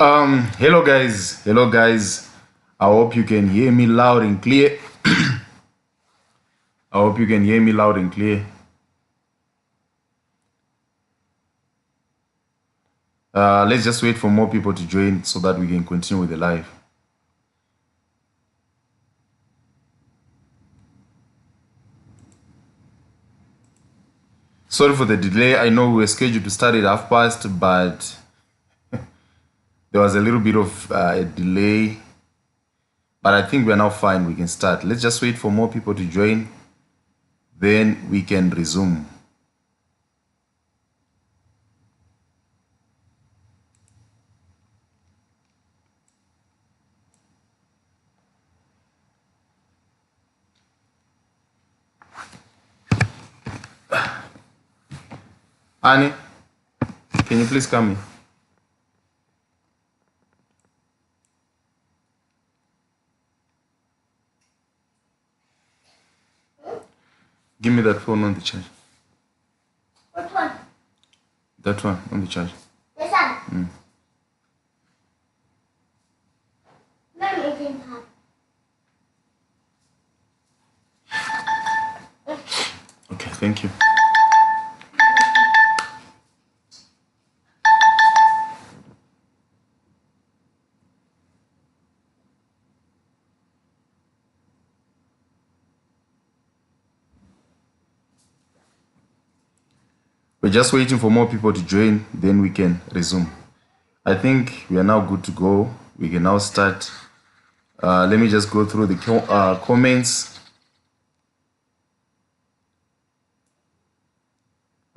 Hello guys. I hope you can hear me loud and clear. I hope you can hear me loud and clear. Let's just wait for more people to join so that we can continue with the live. Sorry for the delay. I know we were scheduled to start at past, but there was a little bit of a delay. But I think we're now fine. We can start. Let's just wait for more people to join. Then we can resume. Annie, can you please come in? Give me that phone on the charge. What one? That one on the charge. This one? Let me think. Okay, thank you. We're just waiting for more people to join, then we can resume. I think we are now good to go. We can now start. Let me just go through the comments.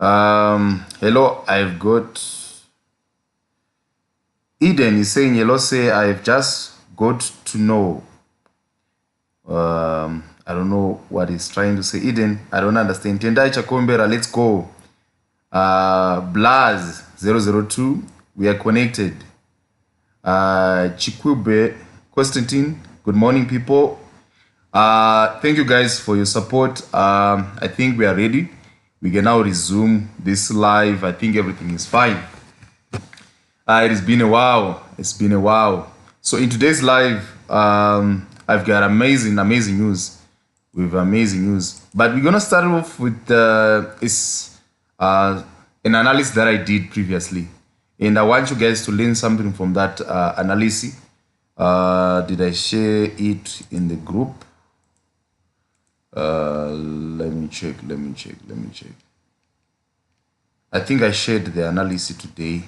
Hello, I've got Eden is saying, hello, say I've just got to know. I don't know what he's trying to say. Eden, I don't understand. Tendai Chakombera, let's go. Blaz 002, we are connected. Chikwube Constantine, good morning, people. Thank you guys for your support. I think we are ready. We can now resume this live. I think everything is fine. It has been a while. It's been a while. So in today's live, I've got amazing news. We have amazing news. But we're gonna start off with an analysis that I did previously, and I want you guys to learn something from that analysis. Did I share it in the group? Let me check. I think I shared the analysis today.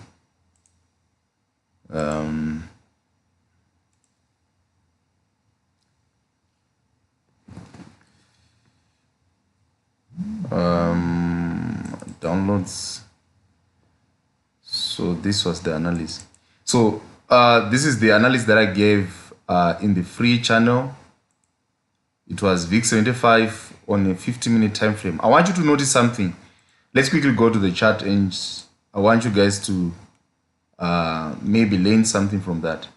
Downloads. So this was the analysis. So this is the analysis that I gave in the free channel. It was VIX75 on a 50-minute time frame. I want you to notice something. Let's quickly go to the chart, and I want you guys to maybe learn something from that.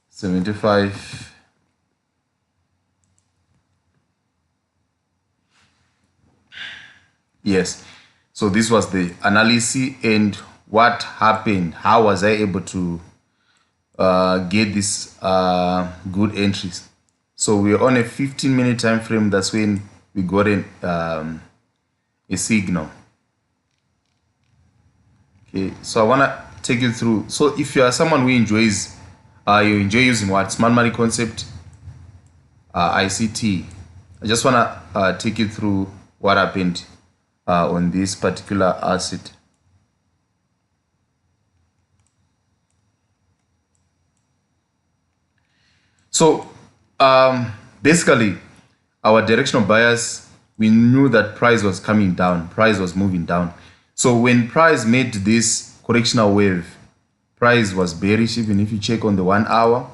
75. Yes, so this was the analysis and what happened. How was I able to get this good entries? So we're on a 15-minute time frame. That's when we got a signal. Okay, so I want to take you through. So if you are someone who enjoys, you enjoy using what? Smart money concept, ICT. I just want to take you through what happened on this particular asset. So basically, our directional bias, we knew that price was coming down, price was moving down. So when price made this correctional wave, price was bearish. Even if you check on the 1 hour,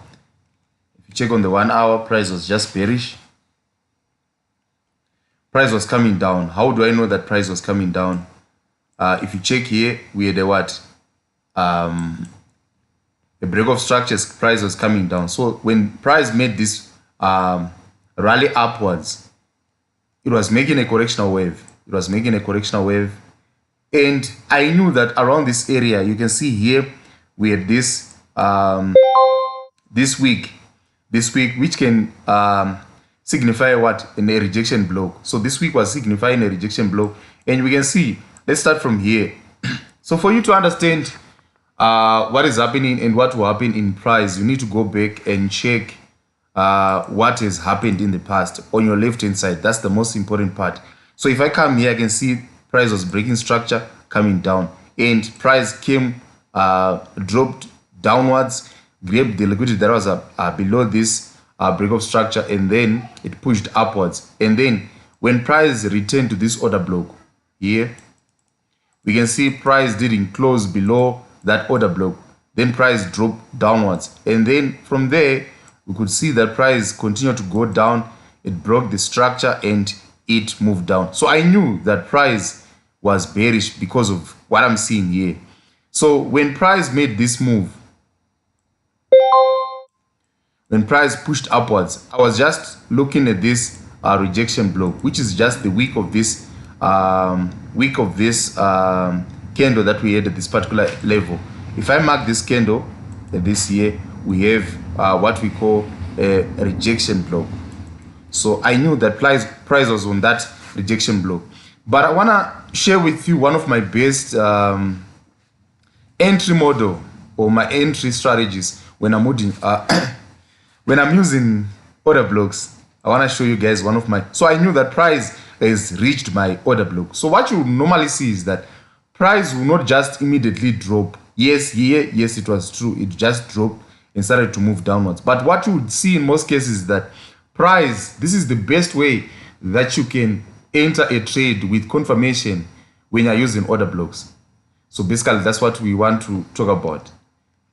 price was just bearish. Price was coming down. How do I know that price was coming down? If you check here, we had a what? A break of structures, price was coming down. So when price made this rally upwards, it was making a correctional wave. And I knew that around this area, you can see here, we had this this week, which can signify what? In a rejection block. So this week was signifying a rejection block, and we can see, let's start from here. So for you to understand what is happening and what will happen in price, you need to go back and check what has happened in the past on your left hand side. That's the most important part. So if I come here, I can see price was breaking structure, coming down, and price came dropped downwards, grabbed the liquidity that was below this break of structure, and then it pushed upwards. And then when price returned to this order block here, we can see price didn't close below that order block. Then price dropped downwards, and then from there we could see that price continued to go down. It broke the structure and it moved down. So I knew that price was bearish because of what I'm seeing here. So when price made this move, when price pushed upwards, I was just looking at this rejection block, which is just the week of this candle that we had at this particular level. If I mark this candle this here, we have what we call a rejection block. So I knew that price was on that rejection block. But I want to share with you one of my best entry model, or my entry strategies when I'm when I'm using order blocks. I want to show you guys one of my. So I knew that price has reached my order block. So what you normally see is that price will not just immediately drop. Yes, it was true. It just dropped and started to move downwards. But what you would see in most cases is that price, this is the best way that you can enter a trade with confirmation when you're using order blocks. So basically, that's what we want to talk about.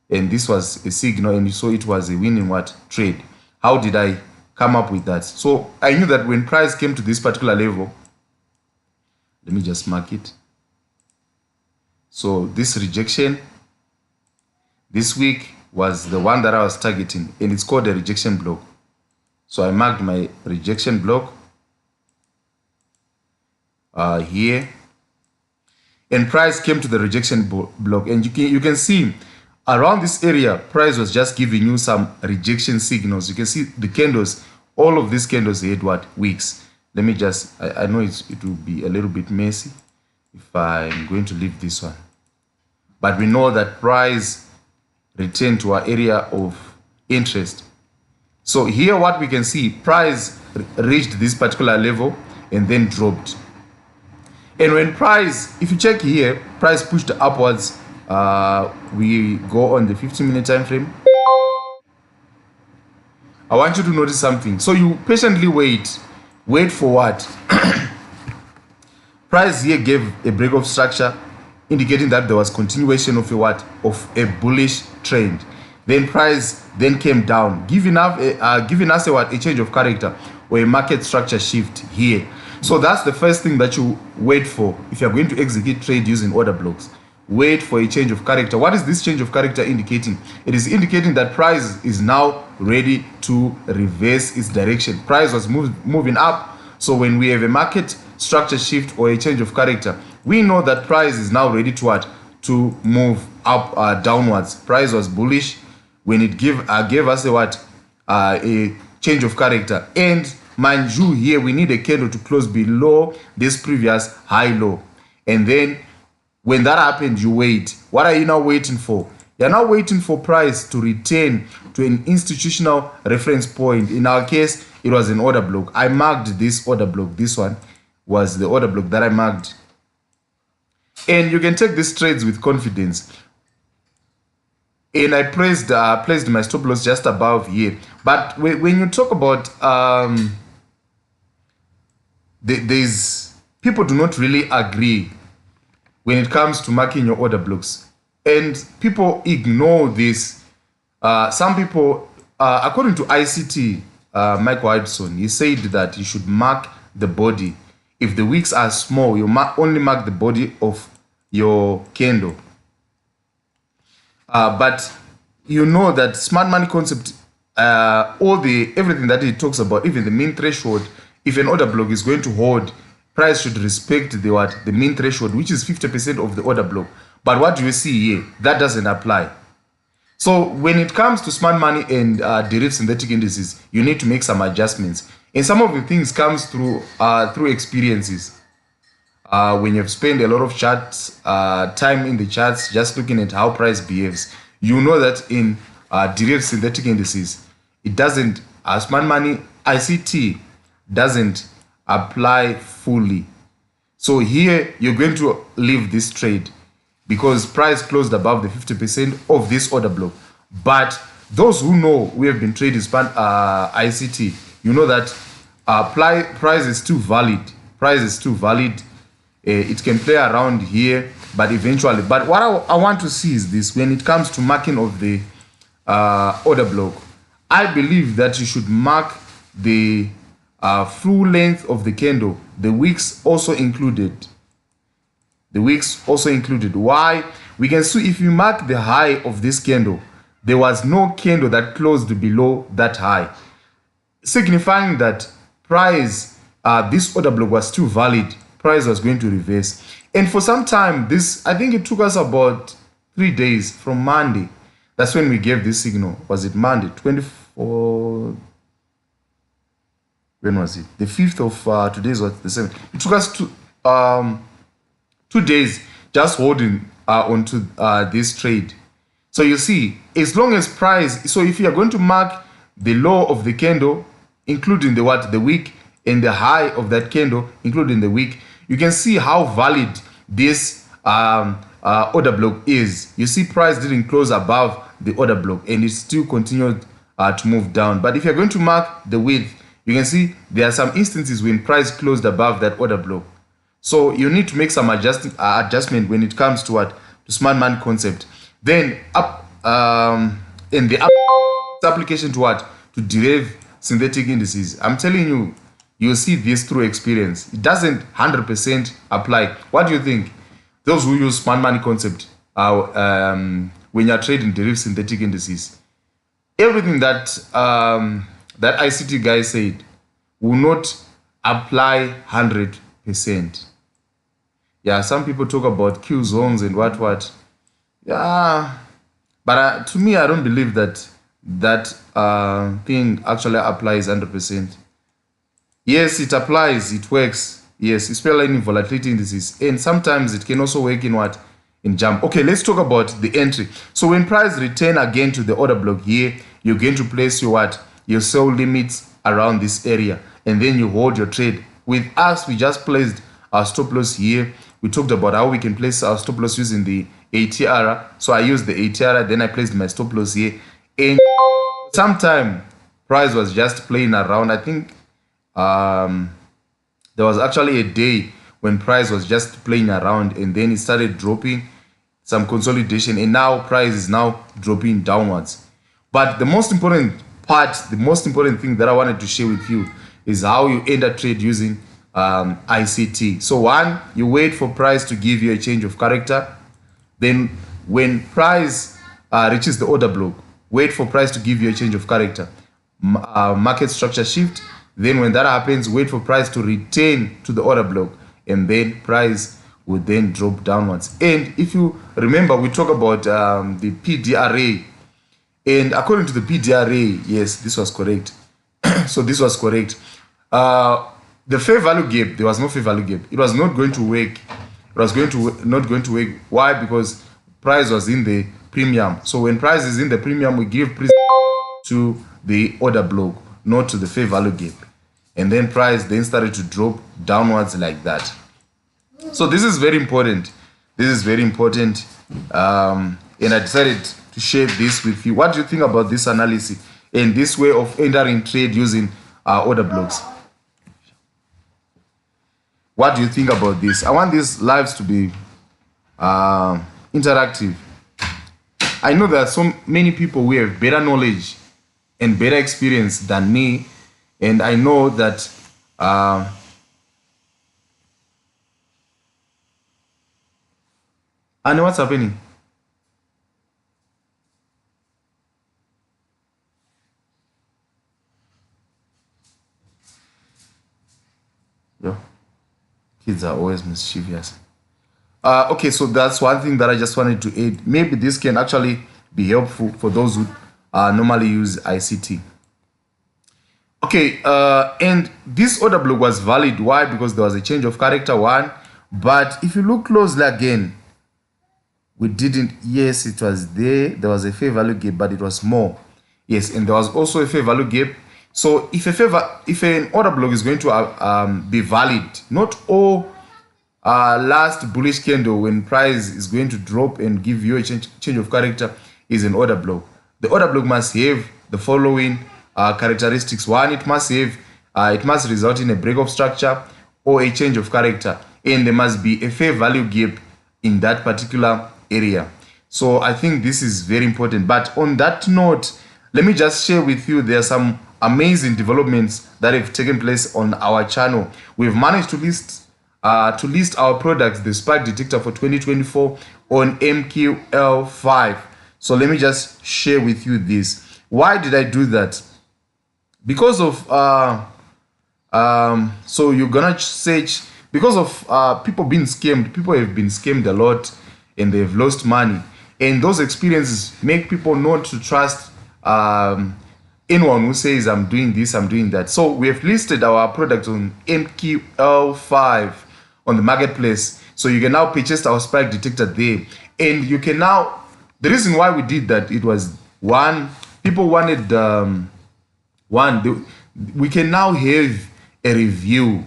And this was a signal, and you saw it was a winning what? Trade. How did I come up with that? So I knew that when price came to this particular level, let me just mark it. So this rejection this week was the one that I was targeting, and it's called a rejection block. So I marked my rejection block here, and price came to the rejection block, and you can see around this area price was just giving you some rejection signals. You can see the candles, all of these candles had what? Wicks. Let me just, I know it will be a little bit messy if I'm going to leave this one, but we know that price returned to our area of interest. So here what we can see, price reached this particular level and then dropped. And when price, if you check here, price pushed upwards. We go on the 15-minute time frame. I want you to notice something. So you patiently wait for what? Price here gave a break of structure, indicating that there was continuation of a what? Of a bullish trend. Then price then came down, giving us a what? A change of character or a market structure shift here. So that's the first thing that you wait for if you're going to execute trade using order blocks. Wait for a change of character. What is this change of character indicating? It is indicating that price is now ready to reverse its direction. Price was moving up. So when we have a market structure shift or a change of character, we know that price is now ready to what? To move up, downwards. Price was bullish when it gave us a what? A change of character. And mind you, here we need a candle to close below this previous high low. And then when that happened, you wait. What are you now waiting for? You're now waiting for price to return to an institutional reference point. In our case, it was an order block. I marked this order block. This one was the order block that I marked. And you can take these trades with confidence. And I placed my stop loss just above here. But when you talk about there's people do not really agree when it comes to marking your order blocks, and people ignore this. Some people, according to ICT, Michael Hudson, he said that you should mark the body. If the wicks are small, you only mark the body of your candle. But you know that smart money concept, everything that it talks about, even the mean threshold, if an order block is going to hold, price should respect the mean threshold, which is 50% of the order block. But what do you see here? That doesn't apply. So when it comes to smart money and derived synthetic indices, you need to make some adjustments. And some of the things comes through experiences. When you've spent a lot of charts, time in the charts, just looking at how price behaves, you know that in derived synthetic indices, it doesn't, smart money, ICT doesn't apply fully. So here you're going to leave this trade because price closed above the 50% of this order block. But those who know, we have been trading ICT, you know that price is still valid. Price is still valid. It can play around here, but eventually. But what I want to see is this: when it comes to marking of the order block, I believe that you should mark the full length of the candle, the wicks also included. The wicks also included. Why? We can see if you mark the high of this candle, there was no candle that closed below that high, signifying that price, this order block was still valid. Price was going to reverse. And for some time, this, I think it took us about 3 days from Monday. That's when we gave this signal. Was it Monday? 24. When was it? The 5th of today's was the 7th. It took us 2 days just holding onto this trade. So you see, as long as price, so if you are going to mark the low of the candle, including the what, the wick, and the high of that candle, including the wick, you can see how valid this order block is. You see, price didn't close above the order block, and it still continued to move down. But if you're going to mark the width, you can see there are some instances when price closed above that order block. So you need to make some adjustment when it comes to what, to smart money concept. Then up in the application to what, to derive synthetic indices. I'm telling you, you'll see this through experience. It doesn't 100% apply. What do you think? Those who use smart money concept when you're trading derived synthetic indices, everything that that ICT guy said will not apply 100%. Yeah, some people talk about Q zones and what. Yeah, but to me, I don't believe that that thing actually applies 100%. Yes, it applies, it works. Yes, especially in volatility indices, and sometimes it can also work in what, in jump. Okay, let's talk about the entry. So when price return again to the order block here, you're going to place your what, your sell limits around this area, and then you hold your trade. With us, we just placed our stop loss here. We talked about how we can place our stop loss using the ATR. So I used the ATR, then I placed my stop loss here, and sometime price was just playing around. I think there was actually a day when price was just playing around, and then it started dropping, some consolidation, and now price is now dropping downwards. But the most important part, the most important thing that I wanted to share with you is how you enter trade using ICT. So one, you wait for price to give you a change of character. Then when price reaches the order block, wait for price to give you a change of character. Market structure shift. Then when that happens, wait for price to return to the order block, and then price will then drop downwards. And if you remember, we talk about the PDRA, and according to the PDRA, yes, this was correct. So this was correct. The fair value gap, there was no fair value gap. It was not going to work. It was not going to work. Why? Because price was in the premium. So when price is in the premium, we give precedence to the order block, not to the fair value gap. And then price then started to drop downwards like that. So this is very important. This is very important. And I decided to share this with you. What do you think about this analysis and this way of entering trade using order blocks? What do you think about this? I want these lives to be interactive. I know there are so many people who have better knowledge and better experience than me, and I know that and what's happening? Yeah. Kids are always mischievous. Okay, so that's one thing that I just wanted to add. Maybe this can actually be helpful for those who normally use ICT. Okay, and this order block was valid. Why? Because there was a change of character, one. But if you look closely again, we didn't. Yes, it was there. There was a fair value gap, but it was more. Yes, and there was also a fair value gap. So if an order block is going to be valid, not all last bullish candle when price is going to drop and give you a change of character is an order block. The order block must have the following characteristics. One, it must result in a break of structure or a change of character, and there must be a fair value gap in that particular area. So I think this is very important. But on that note, let me just share with you, there are some amazing developments that have taken place on our channel. We've managed to list our products, the spike detector for 2024, on MQL5. So let me just share with you this. Why did I do that? Because of so you're gonna search, because of people being scammed. People have been scammed a lot and they've lost money, and those experiences make people not to trust anyone who says I'm doing this, I'm doing that. So we have listed our product on MQL5 on the marketplace, so you can now purchase our spike detector there. And you can now, the reason why we did that, it was one, people wanted we can now have a review.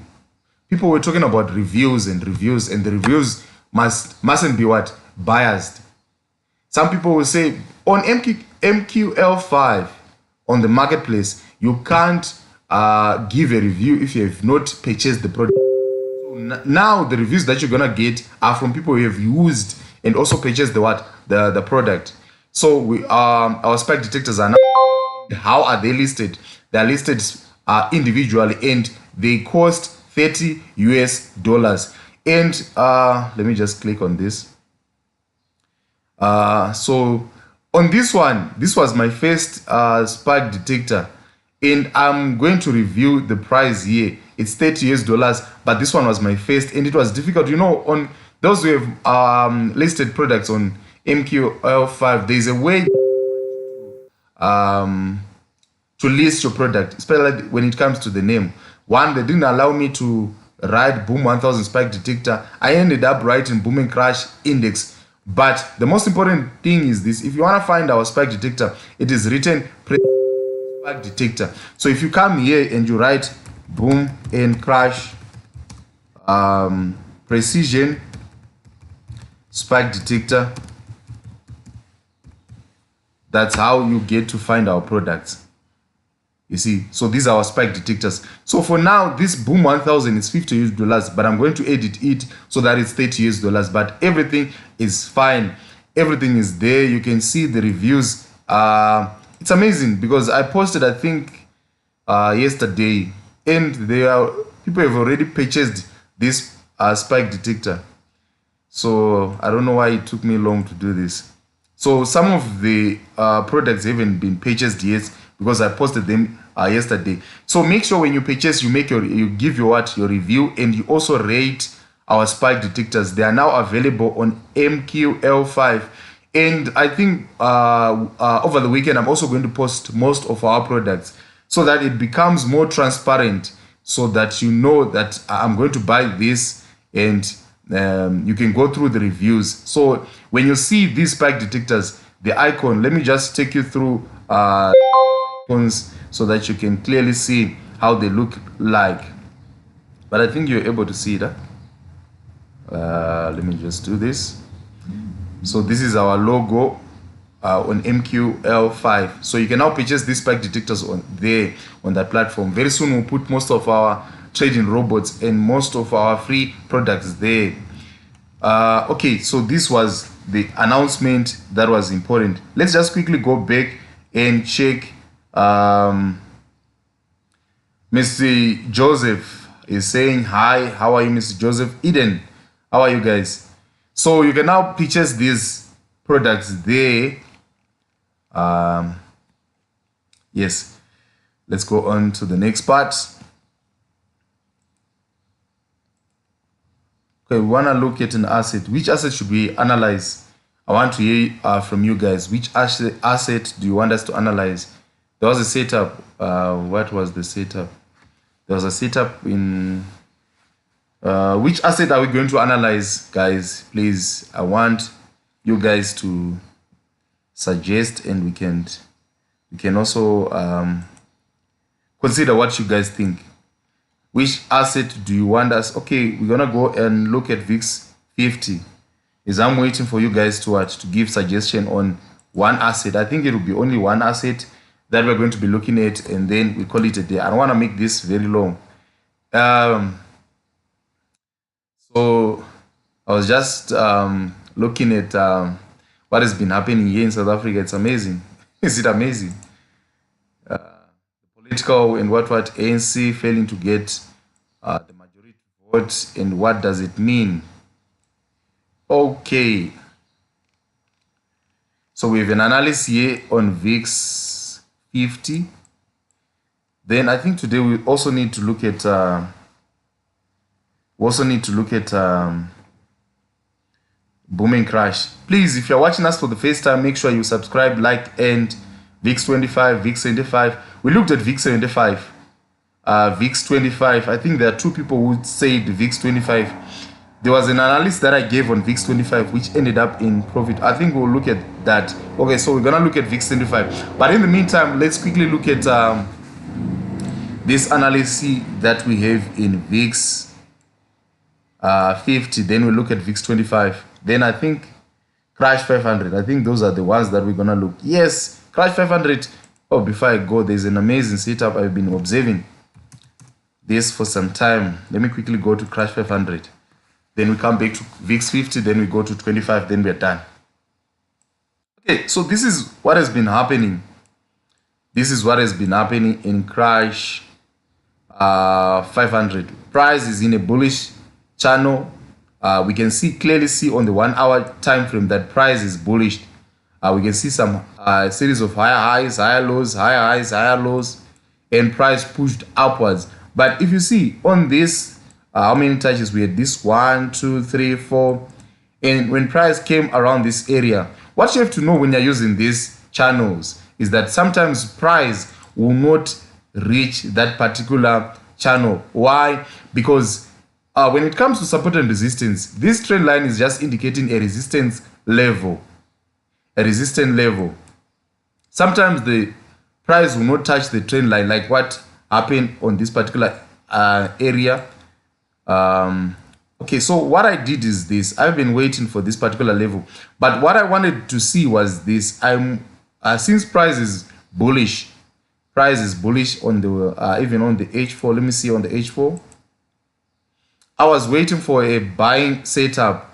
People were talking about reviews, and the reviews mustn't be what? Biased. Some people will say on MQL5 on the marketplace, you can't give a review if you have not purchased the product. So now the reviews that you're gonna get are from people who have used and also purchased the product. So we our spike detectors are now, how are they listed? They are listed individually, and they cost $30 US. And let me just click on this. So on this one, this was my first spike detector, and I'm going to review the price here. It's $30 US, but this one was my first, and it was difficult. You know, on those who have listed products on MQL5, there's a way to list your product, especially when it comes to the name. One, they didn't allow me to write Boom 1000 spike detector. I ended up writing Boom and Crash Index. But the most important thing is this: if you want to find our spike detector, it is written spike detector. So if you come here and you write Boom and Crash precision spike detector, that's how you get to find our products. You see, so these are our spike detectors. So for now, this Boom 1000 is $50 US, but I'm going to edit it so that it's $30 US. But everything is fine. Everything is there. You can see the reviews. It's amazing because I posted, I think, yesterday, and people have already purchased this spike detector. So I don't know why it took me long to do this. So some of the products haven't been purchased yet, because I posted them yesterday. So make sure when you purchase, you give your review, and you also rate our spike detectors. They are now available on MQL5, and I think over the weekend I'm also going to post most of our products so that it becomes more transparent, so that you know that I'm going to buy this, and you can go through the reviews. So when you see these spike detectors, the icon, let me just take you through so that you can clearly see how they look like. But I think you're able to see that. Let me just do this. So this is our logo on MQL5. So you can now purchase these spike detectors on that platform. Very soon we'll put most of our trading robots and most of our free products there. Okay, so this was the announcement that was important. Let's just quickly go back and check. Mr. Joseph is saying hi. How are you, Mr. Joseph? Eden, how are you guys? So you can now purchase these products there. Yes, let's go on to the next part. Okay, we want to look at an asset. Which asset should we analyze? I want to hear from you guys. Which asset do you want us to analyze? There was a setup. What was the setup? There was a setup in... which asset are we going to analyze, guys? Please, I want you guys to suggest, and we can also consider what you guys think. Which asset do you want us? Okay, we're gonna go and look at VIX 50. As I'm waiting for you guys to give suggestion on one asset. I think it will be only one asset that we're going to be looking at, and then we call it a day. I don't want to make this very long. So I was just looking at what has been happening here in South Africa. It's amazing. Is it amazing? Political and what ANC failing to get the majority vote, and what does it mean? Okay, so we have an analysis here on VIX 50. Then I think today we also need to look at boom and crash. Please, if you're watching us for the first time, make sure you subscribe, like, and VIX 25, VIX 75. We looked at VIX 75, VIX 25. I think there are two people who said VIX 25. There was an analysis that I gave on VIX 25 which ended up in profit. I think we'll look at that. Okay, so we're gonna look at VIX 25. But in the meantime, let's quickly look at this analysis that we have in VIX 50. Then we look at VIX 25. Then I think CRASH 500. I think those are the ones that we're gonna look. Yes, CRASH 500. Oh, before I go, there's an amazing setup. I've been observing this for some time. Let me quickly go to CRASH 500. Then we come back to VIX 50. Then we go to 25. Then we're done. Okay, so this is what has been happening. This is what has been happening in CRASH 500. Price is in a bullish channel. We can clearly see on the 1 hour time frame that price is bullish. We can see some series of higher highs, higher lows, higher highs, higher lows, and price pushed upwards. But if you see on this, how many touches we had? This 1, 2, 3, 4, and when price came around this area, what you have to know when you're using these channels is that sometimes price will not reach that particular channel. Why? Because when it comes to support and resistance, this trend line is just indicating a resistance level. A resistance level. Sometimes the price will not touch the trend line, like what happened on this particular area. Okay, so what I did is this. I've been waiting for this particular level, but what I wanted to see was this. Since price is bullish on the even on the H4. Let me see on the H4. I was waiting for a buying setup.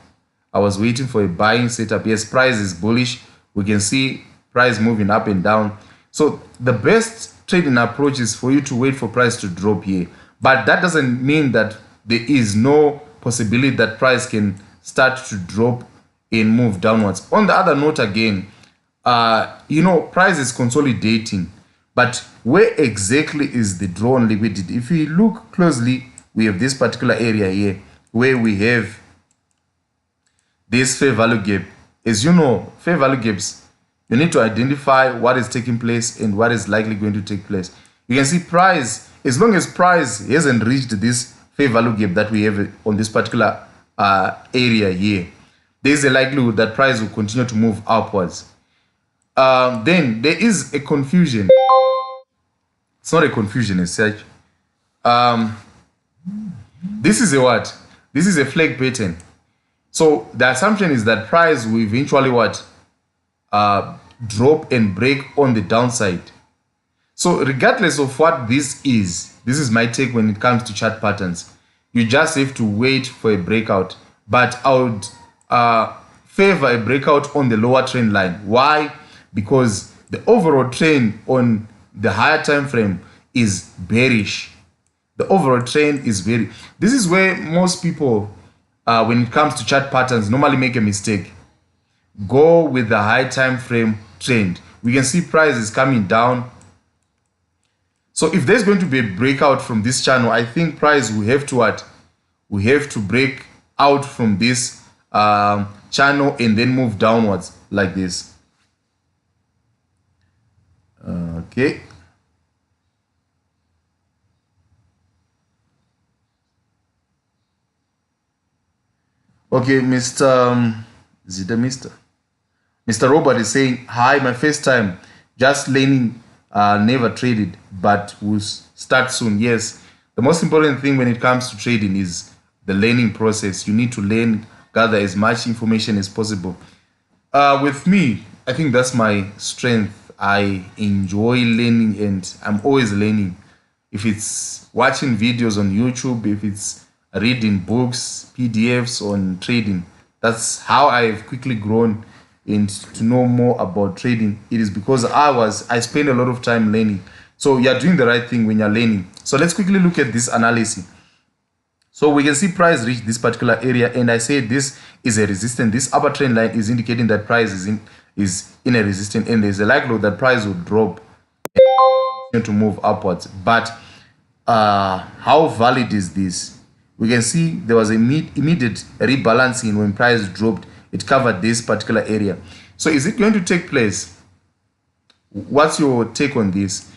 Yes, price is bullish. We can see price moving up and down. So the best trading approach is for you to wait for price to drop here. But that doesn't mean that there is no possibility that price can start to drop and move downwards. On the other note again, price is consolidating. But where exactly is the draw on liquidity? If you look closely, we have this particular area here where we have this fair value gap. As you know, fair value gaps, you need to identify what is taking place and what is likely going to take place. You can see price, as long as price hasn't reached this fair value gap that we have on this particular area here, there is a likelihood that price will continue to move upwards. Then there is a confusion. It's not a confusion as such. This is a what? This is a flag pattern. So the assumption is that price will eventually what? Drop and break on the downside. So regardless of what this is my take when it comes to chart patterns. You just have to wait for a breakout. But I would favor a breakout on the lower trend line. Why? Because the overall trend on the higher time frame is bearish. The overall trend is bearish. This is where most people, when it comes to chart patterns, normally make a mistake. Go with the high time frame trend. We can see price is coming down. So if there's going to be a breakout from this channel, I think price will have to what? We have to break out from this channel and then move downwards like this. Okay. Okay, Mr. Robert is saying, hi, my first time, just learning, never traded, but will start soon. Yes, the most important thing when it comes to trading is the learning process. You need to learn, gather as much information as possible. With me, I think that's my strength. I enjoy learning and I'm always learning. If it's watching videos on YouTube, if it's reading books, PDFs on trading, that's how I've quickly grown and to know more about trading. It is because I spend a lot of time learning. So you're doing the right thing when you're learning. So let's quickly look at this analysis. So we can see price reach this particular area, and I say this is a resistance. This upper trend line is indicating that price is in a resistance, and there's a likelihood that price will drop and to move upwards. But how valid is this? We can see there was immediate rebalancing when price dropped. It covered this particular area. So is it going to take place? What's your take on this?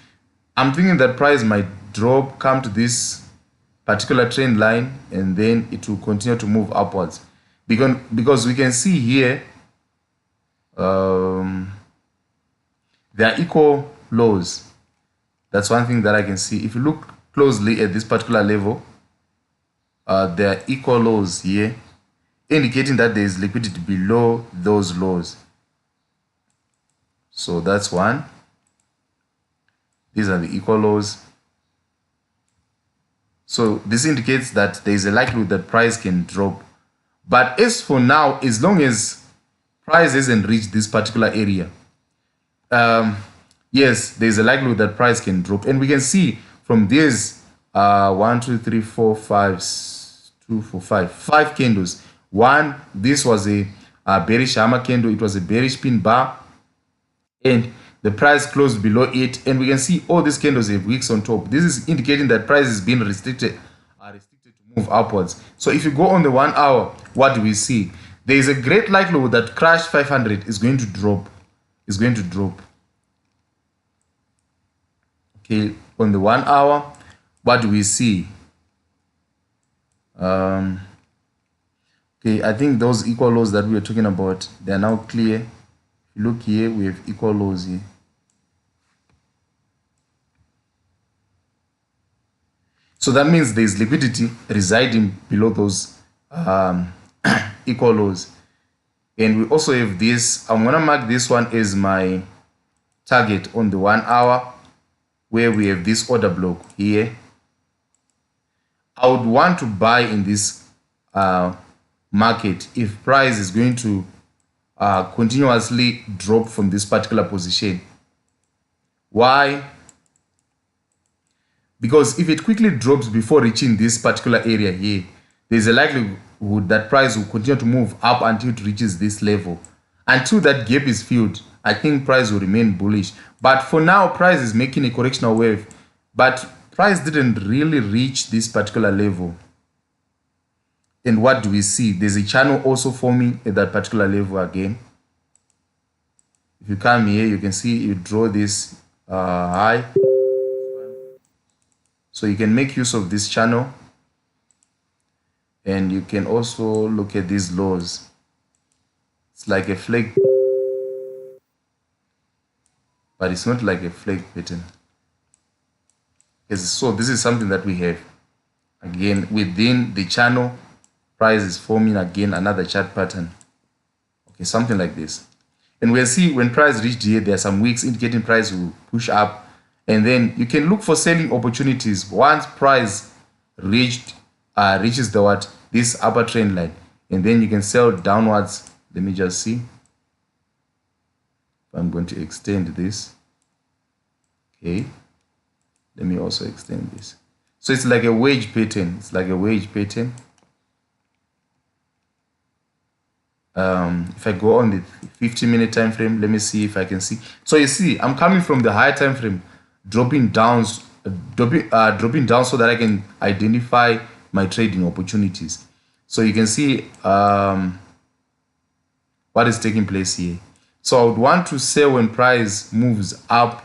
I'm thinking that price might drop, come to this particular trend line, and then it will continue to move upwards, because we can see here there are equal lows. That's one thing that I can see. If you look closely at this particular level, there are equal lows here, indicating that there is liquidity below those lows. So that's one. These are the equal lows. So this indicates that there is a likelihood that price can drop. But as for now, as long as price hasn't reached this particular area, yes, there is a likelihood that price can drop. And we can see from these 1, 2, 3, 4, 5, 2, 4, 5 candles. One, this was a bearish hammer candle. It was a bearish pin bar, and the price closed below it, and we can see all these candles have wicks on top. This is indicating that price is being restricted to move upwards. So if you go on the 1 hour, what do we see? There is a great likelihood that crash 500 is going to drop. Okay, on the 1 hour, what do we see? Okay, I think those equal lows that we were talking about, they are now clear. Look here, we have equal lows here. So that means there is liquidity residing below those equal lows. And we also have this. I'm going to mark this one as my target on the 1 hour, where we have this order block here. I would want to buy in this market if price is going to continuously drop from this particular position. Why? Because if it quickly drops before reaching this particular area here, there's a likelihood that price will continue to move up until it reaches this level. Until that gap is filled, I think price will remain bullish. But for now, price is making a correctional wave, but price didn't really reach this particular level. And what do we see? There's a channel also forming at that particular level again. If you come here, you can see you draw this high. So you can make use of this channel. And you can also look at these lows. It's like a flag, but it's not like a flag pattern. So this is something that we have. Again, within the channel, price is forming again another chart pattern. Okay, something like this. And we'll see when price reached here, there are some wicks indicating price will push up. And then you can look for selling opportunities once price reaches this upper trend line. And then you can sell downwards. Let me just see. I'm going to extend this. Okay. Let me also extend this. So it's like a wedge pattern. It's like a wedge pattern. If I go on the 15-minute time frame, let me see if I can see. So you see, I'm coming from the higher time frame, dropping down so that I can identify my trading opportunities. So you can see what is taking place here. So I would want to sell when price moves up,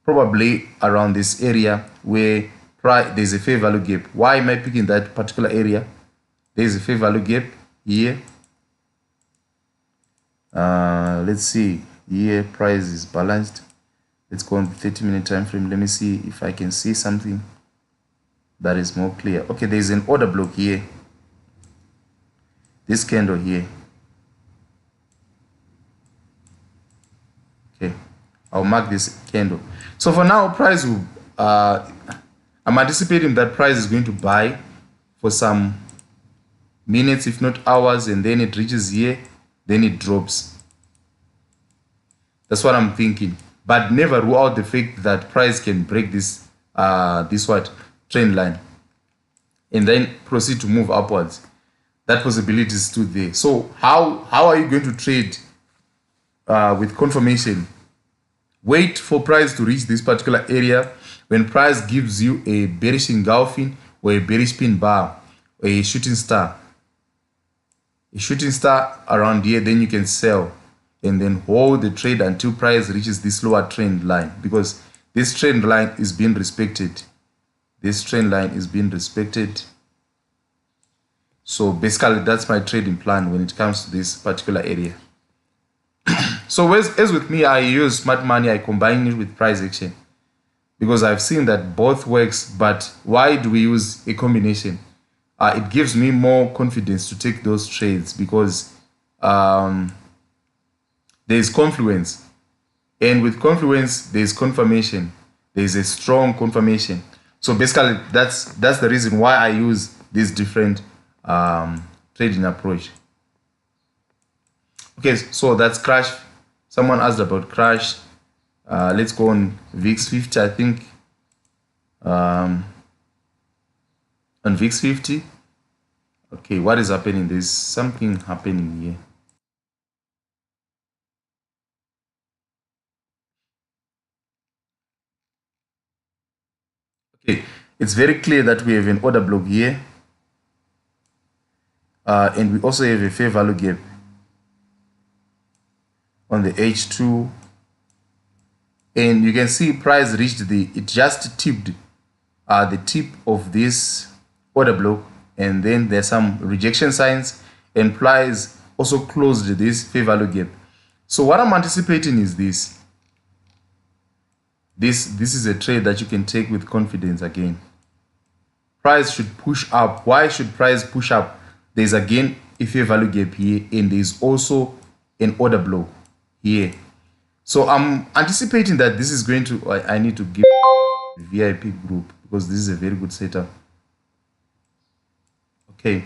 probably around this area where there's a fair value gap. Why am I picking that particular area? There's a fair value gap here. Let's see, here price is balanced. Let's go on the 30-minute time frame. Let me see if I can see something that is more clear. Okay, there's an order block here, this candle here. Okay, I'll mark this candle. So for now, price will I'm anticipating that price is going to buy for some minutes, if not hours, and then it reaches here, then it drops. That's what I'm thinking. But never rule out the fact that price can break this trend line and then proceed to move upwards. That possibility is still there. So how are you going to trade with confirmation? Wait for price to reach this particular area. When price gives you a bearish engulfing or a bearish pin bar or a shooting star around here, then you can sell and then hold the trade until price reaches this lower trend line, because this trend line is being respected. This trend line is being respected. So basically that's my trading plan when it comes to this particular area. So as with me, I use smart money, I combine it with price action because I've seen that both works. But why do we use a combination? It gives me more confidence to take those trades because there's confluence, and with confluence there's confirmation. There's a strong confirmation. So basically that's the reason why I use this different trading approach. Okay, so that's crash. Someone asked about crash. Let's go on VIX 50. I think on VIX 50. Okay, what is happening? There's something happening here. Okay, it's very clear that we have an order block here, and we also have a fair value gap on the H2, and you can see price reached it just tipped the tip of this order block, and then there's some rejection signs, and price also closed this fair value gap. So what I'm anticipating is this. This is a trade that you can take with confidence again. Price should push up. Why should price push up? There's again a fair value gap here, and there's also an order block here. So I'm anticipating that this is going to, I need to give the VIP group because this is a very good setup. Okay.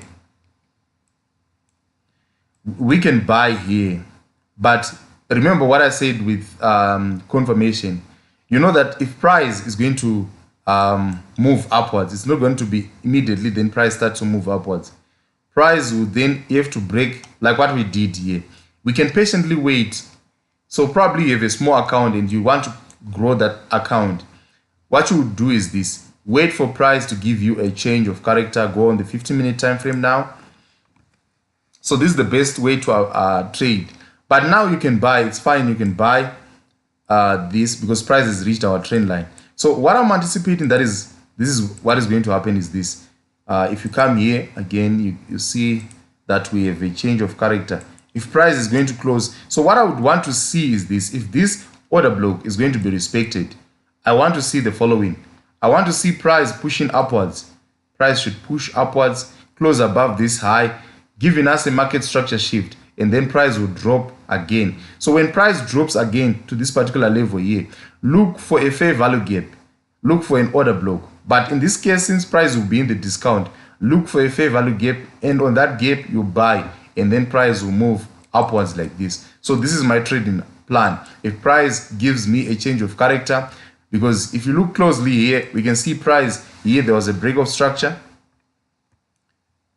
We can buy here, but remember what I said with confirmation. You know that if price is going to move upwards, it's not going to be immediately then price starts to move upwards. Price will then have to break, like what we did here. We can patiently wait. So probably you have a small account and you want to grow that account. What you would do is this: wait for price to give you a change of character. Go on the 15-minute time frame now. So this is the best way to trade. But now you can buy. It's fine. You can buy this because price has reached our trend line. So what I'm anticipating this is what is going to happen is this. If you come here again, you see that we have a change of character. If price is going to close, so what I would want to see is this: if this order block is going to be respected, I want to see the following. I want to see price pushing upwards. Price should push upwards, close above this high, giving us a market structure shift, and then price will drop again. So when price drops again to this particular level here, look for a fair value gap, look for an order block. But in this case, since price will be in the discount, look for a fair value gap, and on that gap you buy, and then price will move upwards like this. So this is my trading plan. If price gives me a change of character, because if you look closely here, we can see price here, there was a break of structure.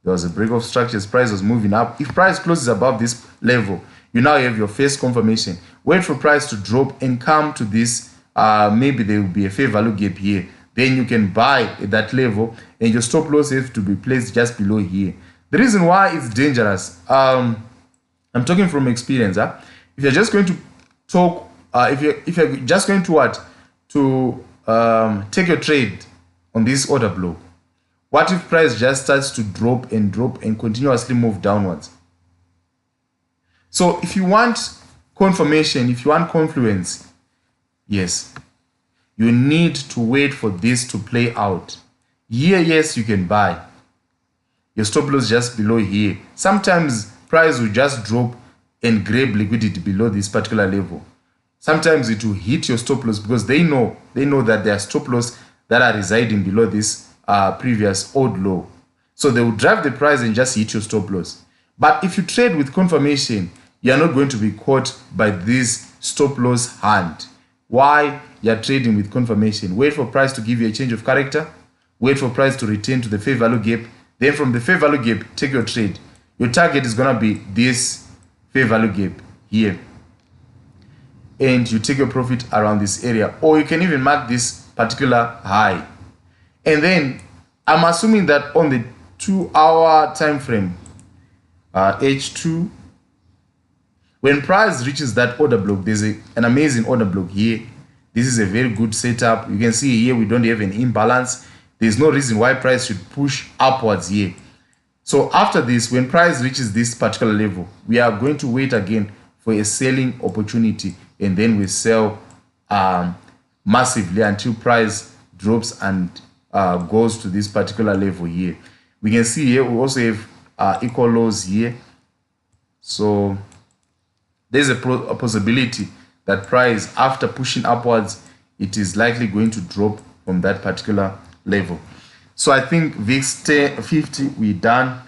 There was a break of structures. Price was moving up. If price closes above this level, you now have your first confirmation. Wait for price to drop and come to this. Maybe there will be a fair value gap here. Then you can buy at that level, and your stop loss has to be placed just below here. The reason why it's dangerous, I'm I'm talking from experience. If you're just going to talk, if you're just going to take your trade on this order block, what if price just starts to drop and continuously move downwards? So if you want confirmation, if you want confluence, yes, you need to wait for this to play out. Here, yes, you can buy. Your stop loss just below here. Sometimes price will just drop and grab liquidity below this particular level. Sometimes it will hit your stop loss because they know that there are stop loss that are residing below this previous old low. So they will drive the price and just hit your stop loss. But if you trade with confirmation, you are not going to be caught by this stop loss hand. Why? You are trading with confirmation. Wait for price to give you a change of character. Wait for price to return to the fair value gap. Then from the fair value gap, take your trade. Your target is going to be this fair value gap here. And you take your profit around this area. Or you can even mark this particular high. And then I'm assuming that on the 2-hour time frame, H2, when price reaches that order block, there's an amazing order block here. This is a very good setup. You can see here we don't have an imbalance. There's no reason why price should push upwards here. So after this, when price reaches this particular level, we are going to wait again for a selling opportunity, and then we sell massively until price drops and goes to this particular level here. We can see here we also have equal lows here. So there's a possibility that price, after pushing upwards, it is likely going to drop from that particular level. So I think VIX 50, we're done.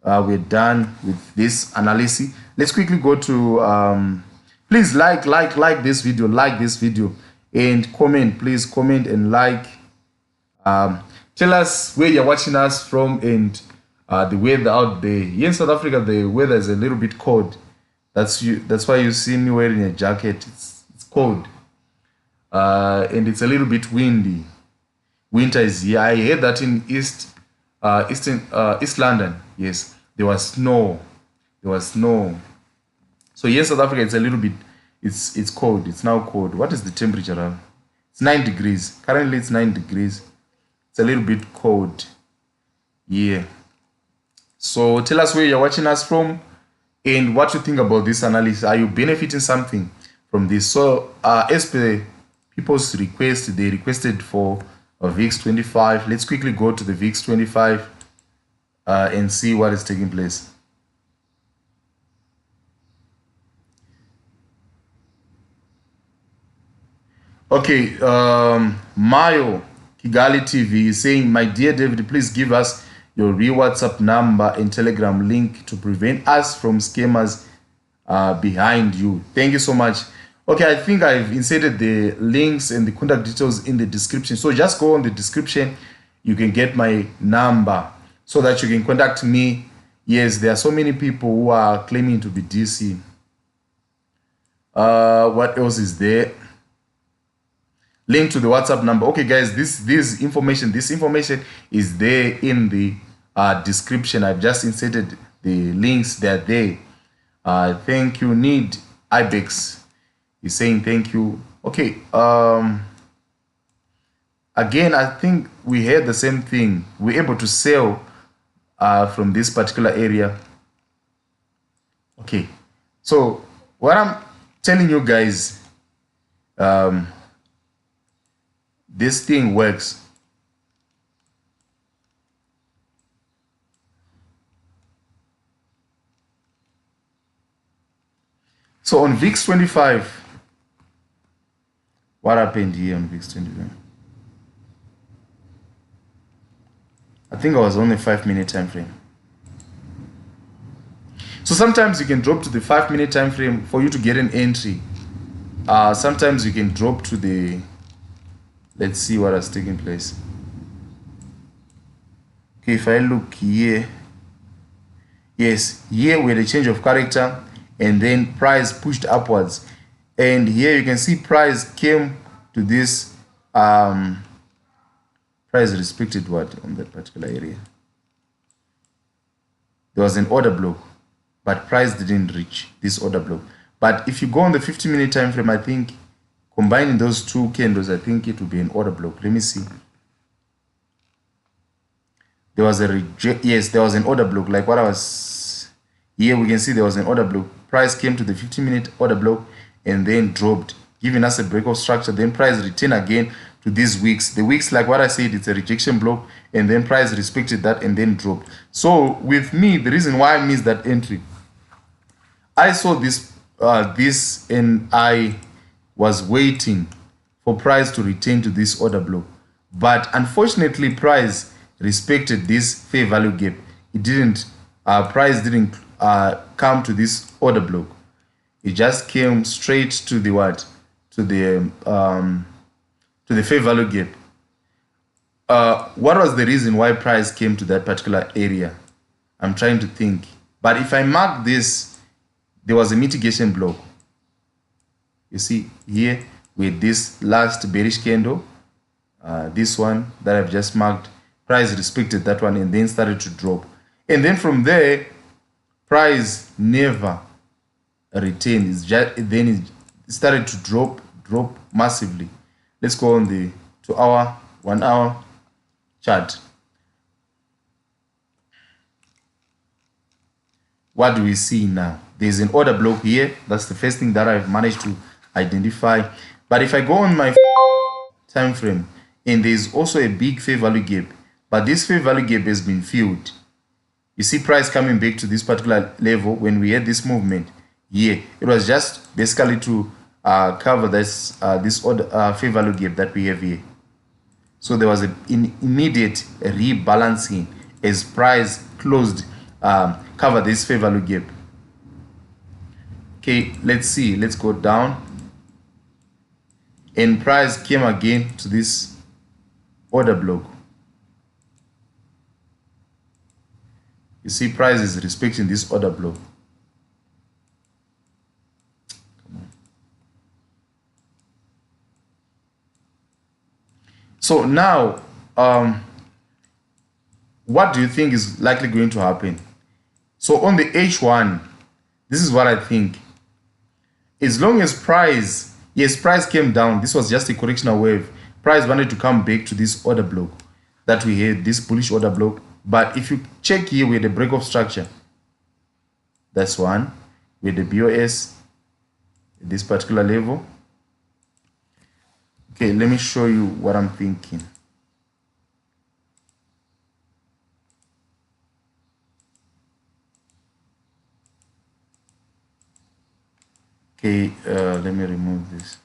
We're done with this analysis. Let's quickly go to please like this video, and comment. Please comment and like. Tell us where you're watching us from and the weather out there. Here in South Africa, the weather is a little bit cold. That's why you see me wearing a jacket. It's cold, and it's a little bit windy. Winter is here. I heard that in East London, yes, there was snow. So yes, South Africa, it's a little bit, it's cold. It's now cold. What is the temperature now? It's 9 degrees. Currently, it's 9 degrees. It's a little bit cold. Yeah. So tell us where you're watching us from and what you think about this analysis. Are you benefiting something from this? So as per people's request, they requested for a VIX 25. Let's quickly go to the VIX 25 and see what is taking place. Okay, Mayo Kigali TV is saying, my dear David, please give us your real WhatsApp number and Telegram link to prevent us from scammers behind you. Thank you so much. Okay, I think I've inserted the links and the contact details in the description. So just go on the description. You can get my number so that you can contact me. Yes, there are so many people who are claiming to be DC. What else is there? Link to the WhatsApp number. Okay, guys, this information is there in the description. I've just inserted the links. They're there. Thank you. Need Ibex is saying thank you. Okay. Again, I think we had the same thing. We're able to sell from this particular area. Okay. So what I'm telling you guys, this thing works. So on VIX 25, what happened here on VIX 25? I think I was on the 5-minute time frame. So sometimes you can drop to the 5-minute time frame for you to get an entry. Sometimes you can drop to the, let's see what has taken place. Okay, if I look here, yes, here we had a change of character and then price pushed upwards. And here you can see price came to this, price restricted what on that particular area. There was an order block. but price didn't reach this order block. But if you go on the 50-minute time frame, I think combining those two candles, I think it will be an order block. Let me see. There was a yes, there was an order block, like what I was here. We can see there was an order block. Price came to the 50-minute order block and then dropped, giving us a break of structure. Then price returned again to these wicks. The wicks, like what I said, it's a rejection block, and then price respected that and then dropped. So with me, the reason why I missed that entry, I saw this and I was waiting for price to return to this order block, but unfortunately price respected this fair value gap. It didn't price didn't come to this order block. It just came straight to the what, to the fair value gap. What was the reason why price came to that particular area? I'm trying to think. But if I mark this, there was a mitigation block. You see here with this last bearish candle, this one that I've just marked, price respected that one and then started to drop. And then from there, price never retained. It's just, then it started to drop massively. Let's go on the 2 hour, 1 hour chart. What do we see now? There's an order block here. That's the first thing that I've managed to identify. But if I go on my time frame, and there's also a big fair value gap, but this fair value gap has been filled. You see price coming back to this particular level when we had this movement here. It was just basically to cover this order fair value gap that we have here. So there was an immediate rebalancing as price closed, cover this fair value gap. Okay, let's see. Let's go down. And price came again to this order block. You see price is respecting this order block. So now, what do you think is likely going to happen? So on the H1, this is what I think. As long as price, yes, price came down, this was just a correctional wave. Price wanted to come back to this order block that we had, this bullish order block. But if you check here with the break of structure, that's one, with the BOS, this particular level. Okay, let me show you what I'm thinking. Okay, let me remove this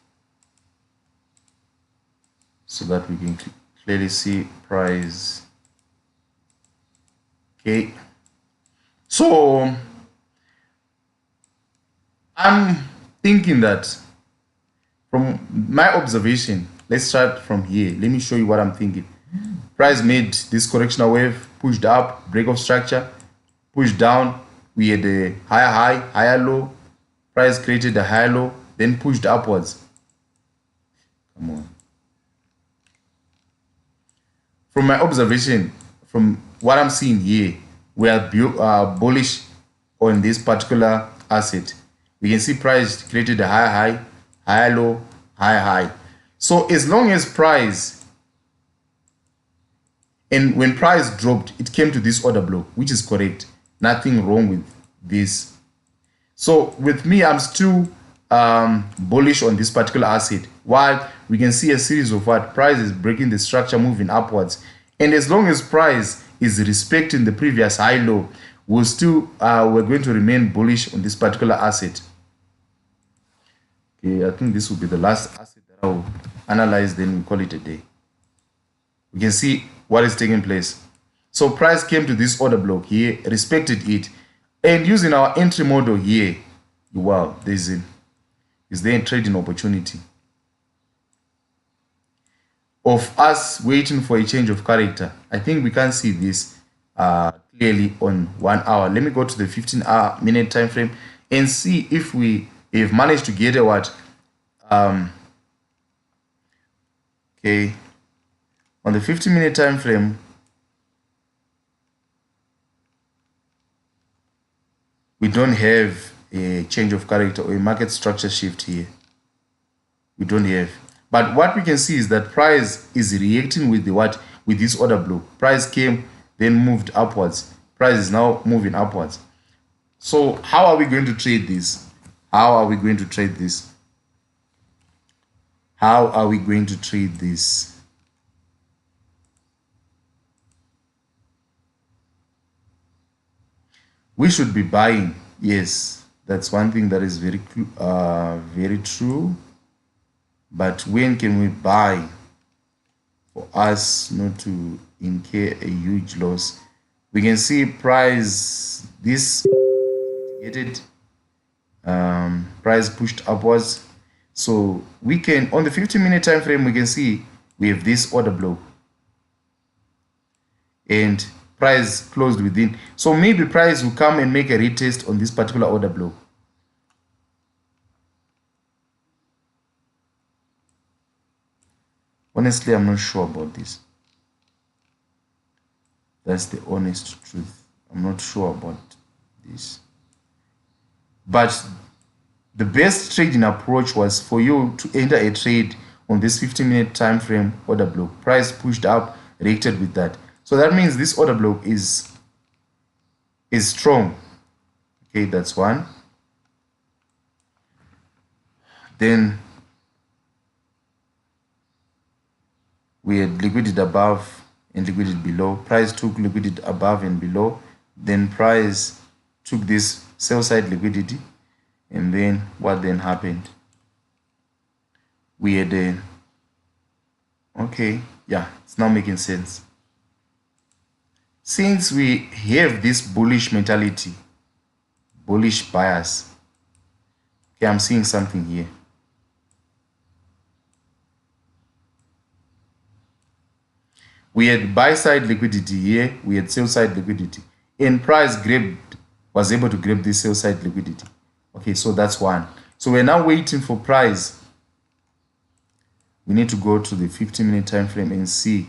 so that we can clearly see price. Okay, so I'm thinking that from my observation, let's start from here. Let me show you what I'm thinking. Price made this correctional wave, pushed up, break of structure, pushed down. We had a higher high, higher low. Price created a higher low, then pushed upwards. Come on. From my observation, from what I'm seeing here, we are bullish on this particular asset. We can see price created a higher high, higher low, higher high. So as long as price, and when price dropped, it came to this order block, which is correct. Nothing wrong with this. So with me, I'm still bullish on this particular asset. While we can see a series of what price is breaking the structure, moving upwards, and as long as price is respecting the previous high low, we're going to remain bullish on this particular asset. Okay, I think this will be the last asset that I will analyze. Then we call it a day. We can see what is taking place. So price came to this order block here, respected it. And using our entry model here, wow, is there a trading opportunity of us waiting for a change of character? I think we can see this clearly on 1 hour. Let me go to the 15-minute time frame and see if we have managed to get a what. Okay, on the 15-minute time frame, We don't have a change of character or a market structure shift here. We don't have. But what we can see is that price is reacting with the what? With this order block. Price came, then moved upwards. Price is now moving upwards. So how are we going to trade this? How are we going to trade this? How are we going to trade this? We should be buying. Yes, that's one thing that is very true. But when can we buy for us not to incur a huge loss? We can see price, this mitigated, price pushed upwards. So we can, on the 15-minute time frame, we can see we have this order block and price closed within. So maybe price will come and make a retest on this particular order block. Honestly, I'm not sure about this. That's the honest truth. I'm not sure about this. But the best trading approach was for you to enter a trade on this 15-minute time frame order block. Price pushed up, reacted with that. So that means this order block is strong. Okay, that's one. Then we had liquidity above and liquidity below. Price took liquidity above and below. Then price took this sell side liquidity. And then what then happened? We had a, okay, yeah, it's now making sense. Since we have this bullish mentality, bullish bias, okay, I'm seeing something here. We had buy side liquidity here, we had sell side liquidity, and price was able to grab this sell side liquidity. Okay, so that's one. So we're now waiting for price. We need to go to the 15-minute time frame and see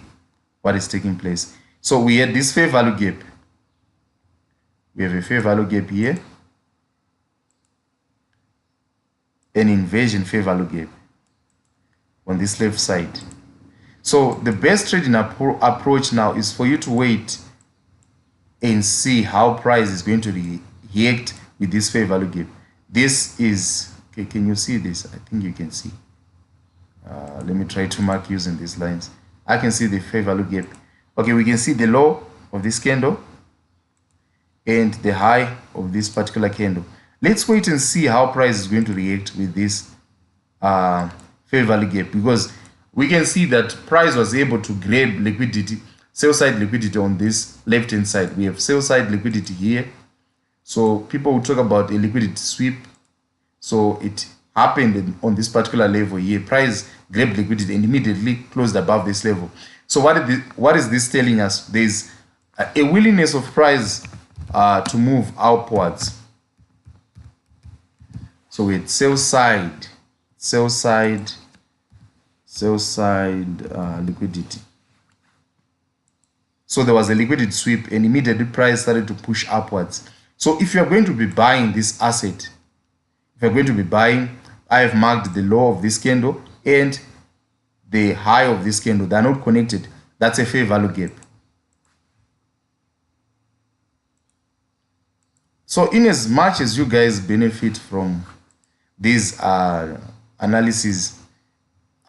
what is taking place. So we had this fair value gap. We have a fair value gap here, an inversion fair value gap on this left side. So the best trading approach now is for you to wait and see how price is going to react with this fair value gap. This is, okay, can you see this? I think you can see. Let me try to mark using these lines. I can see the fair value gap. Okay, we can see the low of this candle and the high of this particular candle. Let's wait and see how price is going to react with this fair value gap, because we can see that price was able to grab liquidity, sell side liquidity on this left hand side. We have sell side liquidity here. So people will talk about a liquidity sweep. So it happened on this particular level here. Price grabbed liquidity and immediately closed above this level. So what is this telling us? There's a willingness of price to move upwards. So we had sell side liquidity. So there was a liquidity sweep and immediately price started to push upwards. So if you're going to be buying this asset, if you're going to be buying, I have marked the low of this candle and the high of this candle. They're not connected. That's a fair value gap. So in as much as you guys benefit from these analysis,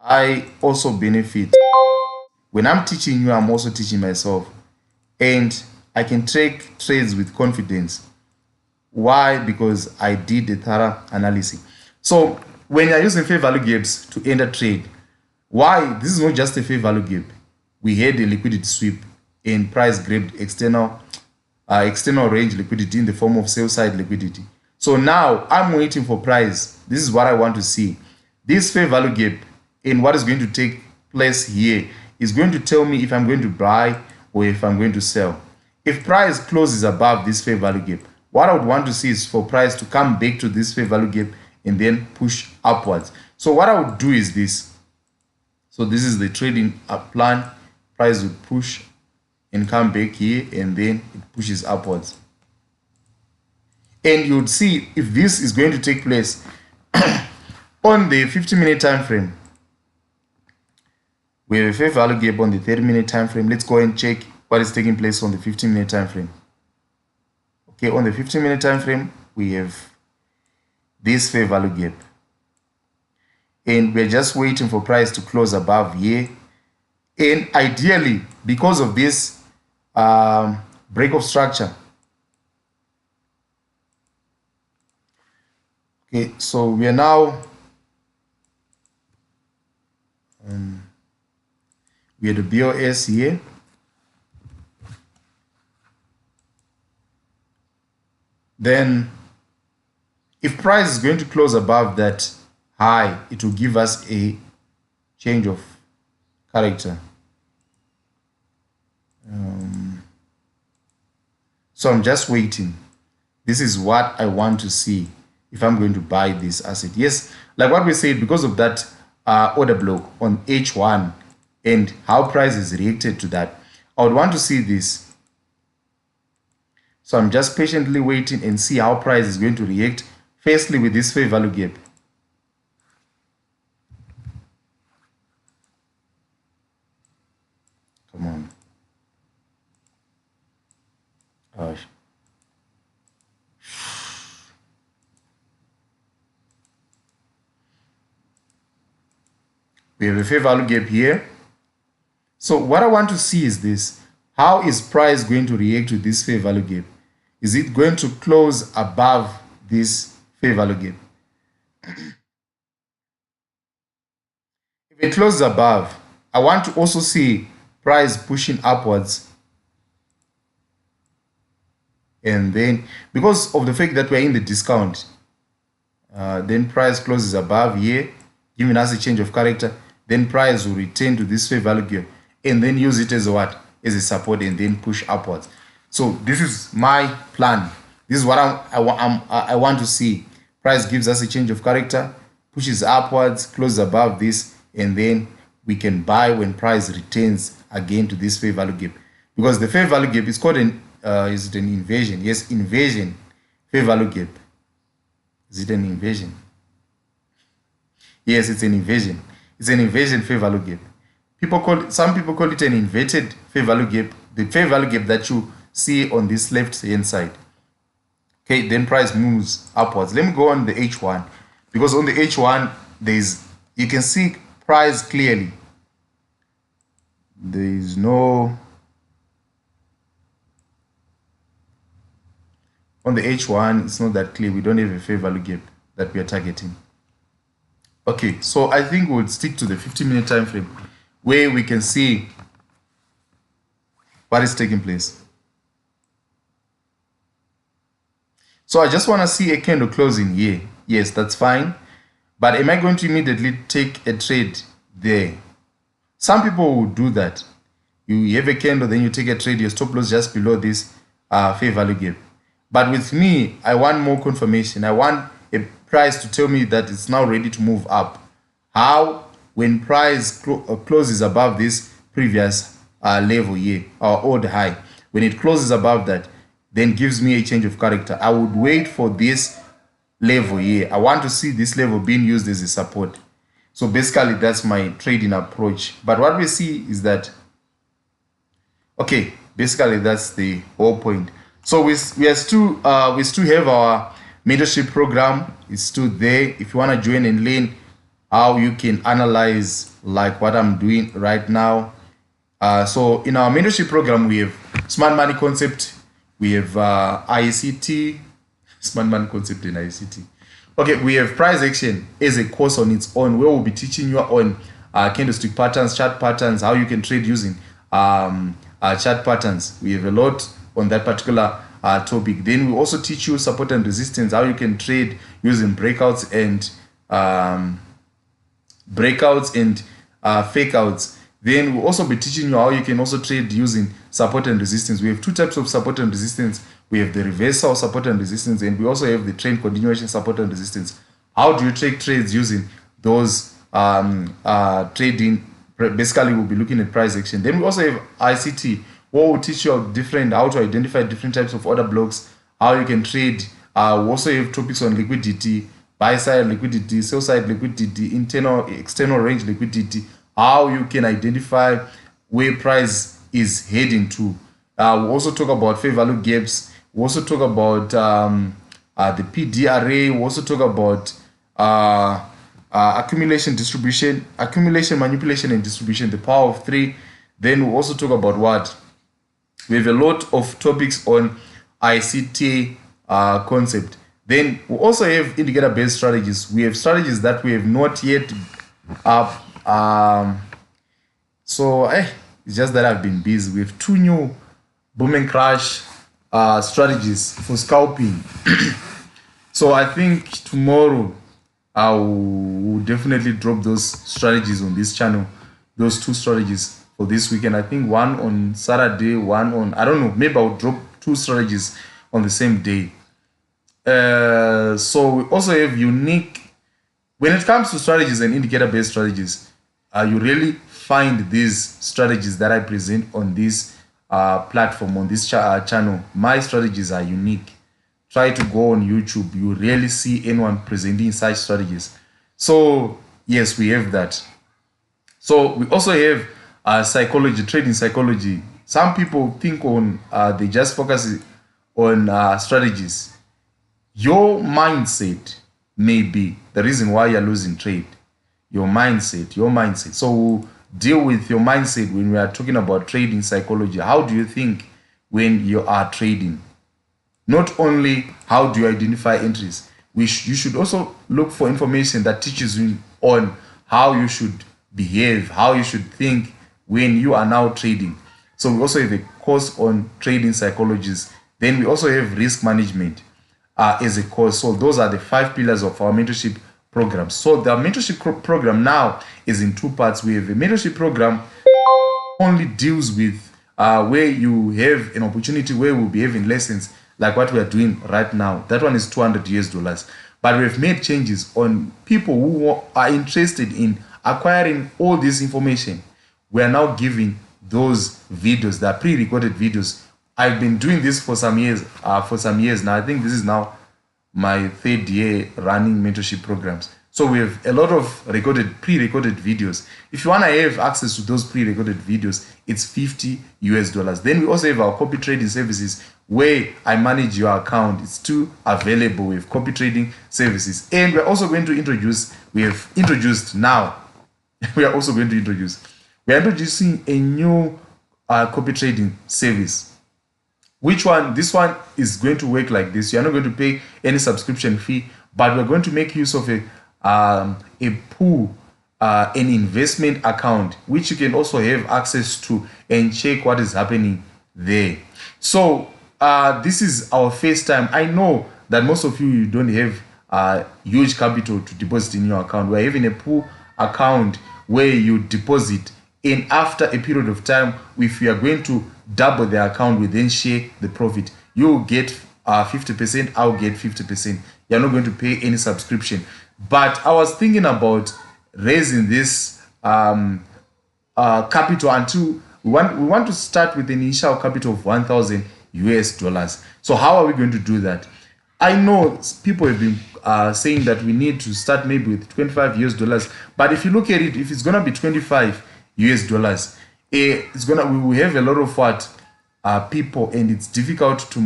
I also benefit. When I'm teaching you, I'm also teaching myself, and I can take trades with confidence. Why? Because I did a thorough analysis. So when you're using fair value gaps to end a trade, why? This is not just a fair value gap. We had a liquidity sweep and price grabbed external range liquidity in the form of sell side liquidity. So now I'm waiting for price. This is what I want to see. This fair value gap and what is going to take place here is going to tell me if I'm going to buy or if I'm going to sell. If price closes above this fair value gap, what I would want to see is for price to come back to this fair value gap and then push upwards. So what I would do is this. So this is the trading plan. Price would push and come back here and then it pushes upwards. and you would see if this is going to take place on the 50-minute time frame. We have a fair value gap on the 30-minute time frame. Let's go and check what is taking place on the 15-minute time frame. Okay, on the 15-minute time frame, we have this fair value gap, and we're just waiting for price to close above here. And ideally, because of this break of structure, okay, so we are now we have the BOS here. Then if price is going to close above that high, it will give us a change of character. So I'm just waiting. This is what I want to see if I'm going to buy this asset. Yes, like what we said, because of that order block on H1 and how price is reacted to that, I would want to see this. So I'm just patiently waiting and see how price is going to react. Firstly, with this fair value gap. Come on. Gosh. We have a fair value gap here. So what I want to see is this. How is price going to react to this fair value gap? Is it going to close above this fair value gap? If it closes above, I want to also see price pushing upwards. And then, because of the fact that we're in the discount, then price closes above here, giving us a change of character. Then price will return to this fair value gap and then use it as a what? As a support, and then push upwards. So this is my plan. This is what I want to see. Price gives us a change of character, pushes upwards, closes above this, and then we can buy when price returns again to this fair value gap. Because the fair value gap is called an is it an inversion? Yes, inversion fair value gap. Is it an inversion? Yes, it's an inversion. It's an inversion fair value gap. Some people call it an inverted fair value gap. The fair value gap that you see on this left hand side. Okay, then price moves upwards. Let me go on the H1, because on the H1 you can see price clearly. There is no, on the H1 it's not that clear. We don't have a fair value gap that we are targeting. Okay, so I think we'll stick to the 15-minute time frame where we can see what is taking place. So I just want to see a candle closing here. Yes, that's fine. But am I going to immediately take a trade there? Some people will do that. You have a candle, then you take a trade, your stop loss just below this fair value gap. But with me, I want more confirmation. I want a price to tell me that it's now ready to move up. How? When price closes above this previous level here, or old high. When it closes above that, then gives me a change of character. I would wait for this level here. I want to see this level being used as a support. So basically, that's my trading approach. But what we see is that, okay, basically that's the whole point. So we still have our mentorship program. It's still there. If you want to join and learn how you can analyze like what I'm doing right now. So in our mentorship program, we have smart money concept. We have ICT, smart money concept in ICT. Okay, we have price action as a course on its own, where we'll be teaching you on candlestick patterns, chart patterns, how you can trade using chart patterns. We have a lot on that particular topic. Then we also teach you support and resistance, how you can trade using breakouts and fake outs. Then we'll also be teaching you how you can also trade using support and resistance. We have two types of support and resistance. We have the reversal support and resistance, and we also have the trend continuation support and resistance. How do you take trades using those trading? Basically, we'll be looking at price action. Then we also have ICT, where we'll teach you how to identify different types of order blocks, how you can trade We also have topics on liquidity, buy side liquidity, sell side liquidity, internal, external range liquidity, how you can identify where price is heading to. We also talk about fair value gaps. We also talk about the PD array. We also talk about accumulation, distribution, accumulation, manipulation, and distribution, the power of 3. Then we also talk about what? We have a lot of topics on ICT concept. Then we also have indicator-based strategies. We have strategies that we have not yet it's just that I've been busy. We have 2 new boom and crash strategies for scalping. So I think tomorrow I will definitely drop those strategies on this channel, those 2 strategies for this weekend. I think one on Saturday, one on, I don't know, maybe I'll drop 2 strategies on the same day. So we also have unique, when it comes to strategies and indicator-based strategies, you really find these strategies that I present on this platform, on this channel. My strategies are unique. Try to go on YouTube, you rarely see anyone presenting such strategies. So yes, we have that. So we also have psychology, trading psychology. Some people think on they just focus on strategies. Your mindset may be the reason why you're losing trade. Your mindset. So we'll deal with your mindset when we are talking about trading psychology. How do you think when you are trading? Not only how do you identify entries, you should also look for information that teaches you on how you should behave, how you should think when you are now trading. So we also have a course on trading psychologies. Then we also have risk management as a course. So those are the 5 pillars of our mentorship program. So the mentorship program now is in 2 parts. We have a mentorship program only deals with where you have an opportunity where we'll be having lessons like what we are doing right now. That one is $200. But we've made changes on people who are interested in acquiring all this information. We are now giving those videos, the pre-recorded videos. I've been doing this for some years now. I think this is now my 3rd year running mentorship programs. So we have a lot of pre-recorded videos. If you want to have access to those pre-recorded videos, it's $50. Then we also have our copy trading services where I manage your account. It's 2 available with copy trading services. And we're also going to introduce, we are introducing a new copy trading service. Which one? This one is going to work like this. You're not going to pay any subscription fee, but we're going to make use of a pool, an investment account, which you can also have access to and check what is happening there. So this is our first time. I know that most of you don't have huge capital to deposit in your account. We're having a pool account where you deposit, and after a period of time, if you are going to double the account, we then share the profit. You get 50%, I'll get 50%. You're not going to pay any subscription. But I was thinking about raising this capital until we want to start with an initial capital of $1,000. So how are we going to do that? I know people have been saying that we need to start maybe with $25. But if you look at it, if it's gonna be $25, it's gonna, we will have a lot of people, and it's difficult to